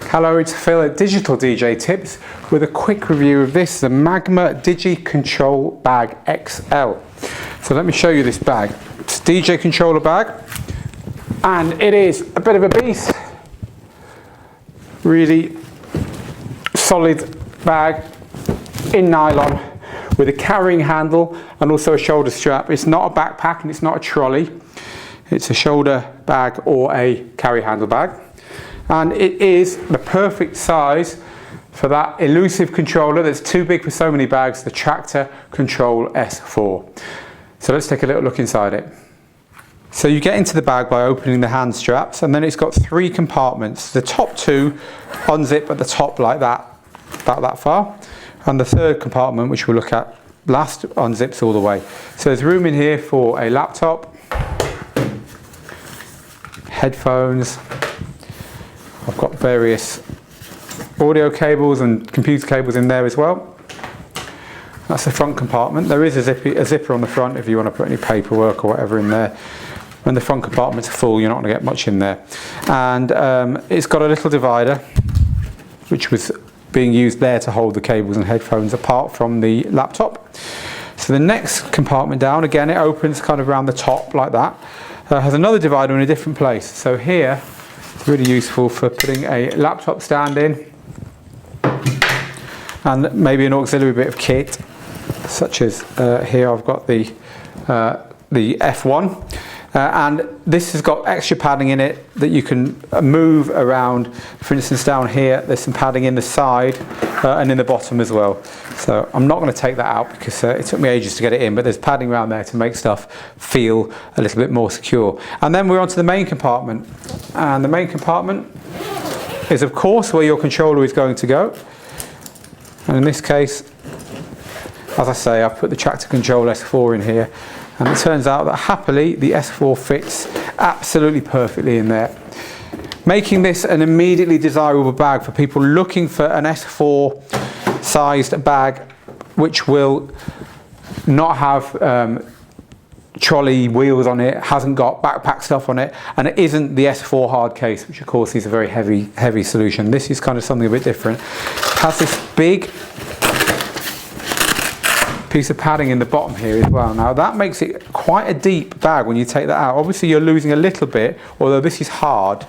Hello, it's Phil at Digital DJ Tips with a quick review of this, the Magma Digi-Control Bag XL. So let me show you this bag. It's a DJ controller bag and it is a bit of a beast. Really solid bag in nylon with a carrying handle and also a shoulder strap. It's not a backpack and it's not a trolley. It's a shoulder bag or a carry handle bag. And it is the perfect size for that elusive controller that's too big for so many bags, the Tractor Control S4. So let's take a little look inside it. So you get into the bag by opening the hand straps, and then it's got 3 compartments. The top 2 unzip at the top like that, about that far, and the 3rd compartment, which we'll look at last, unzips all the way. So there's room in here for a laptop, headphones. I've got various audio cables and computer cables in there as well. That's the front compartment. There is a zipper on the front if you want to put any paperwork or whatever in there. When the front compartments are full, you're not going to get much in there. And it's got a little divider, which was being used there to hold the cables and headphones apart from the laptop. So the next compartment down, again, it opens kind of around the top like that. Has another divider in a different place. So here, it's really useful for putting a laptop stand in and maybe an auxiliary bit of kit, such as here I've got the F1, and this has got extra padding in it that you can move around. For instance, down here there's some padding in the side and in the bottom as well. So I'm not going to take that out because it took me ages to get it in, but there's padding around there to make stuff feel a little bit more secure. And then we're on to the main compartment, and the main compartment is of course where your controller is going to go. And in this case, as I say, I've put the Tractor Control S4 in here, and it turns out that happily the S4 fits absolutely perfectly in there, making this an immediately desirable bag for people looking for an S4 sized bag which will not have trolley wheels on it, hasn't got backpack stuff on it, and it isn't the S4 hard case, which of course is a very heavy solution. This is kind of something a bit different. It has this big piece of padding in the bottom here as well. Now that makes it quite a deep bag when you take that out. Obviously you're losing a little bit, although this is hard.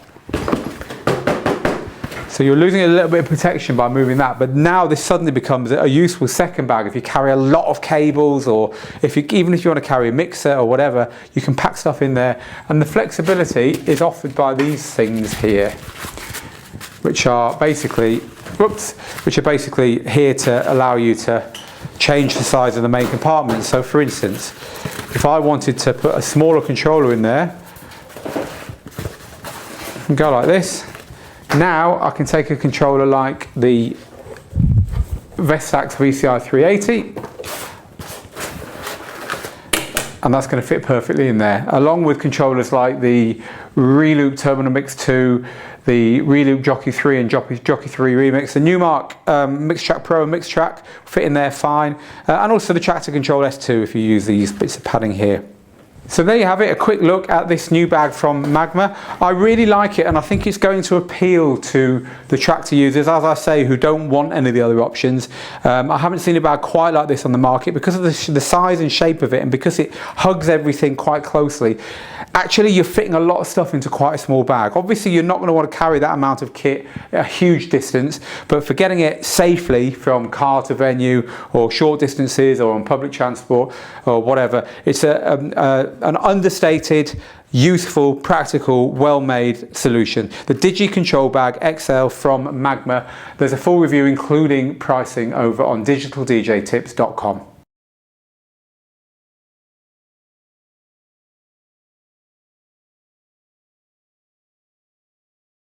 So you're losing a little bit of protection by moving that, but now this suddenly becomes a useful second bag if you carry a lot of cables, or even if you want to carry a mixer or whatever, you can pack stuff in there. And the flexibility is offered by these things here, which are basically here to allow you to change the size of the main compartment. So for instance, if I wanted to put a smaller controller in there and go like this, now I can take a controller like the Vestax VCI 380, and that's going to fit perfectly in there, along with controllers like the Reloop Terminal Mix 2, the Reloop Jockey 3 and Jockey 3 Remix, the Newmark MixTrack Pro and MixTrack fit in there fine, and also the Tractor Control S2 if you use these bits of padding here. So there you have it, a quick look at this new bag from Magma. I really like it, and I think it's going to appeal to the Tractor users, as I say, who don't want any of the other options. I haven't seen a bag quite like this on the market because of the size and shape of it, and because it hugs everything quite closely. Actually, you're fitting a lot of stuff into quite a small bag. Obviously, you're not going to want to carry that amount of kit a huge distance, but for getting it safely from car to venue or short distances or on public transport or whatever, it's an understated, useful, practical, well-made solution. The Digi-Control Bag XL from Magma. There's a full review including pricing over on digitaldjtips.com.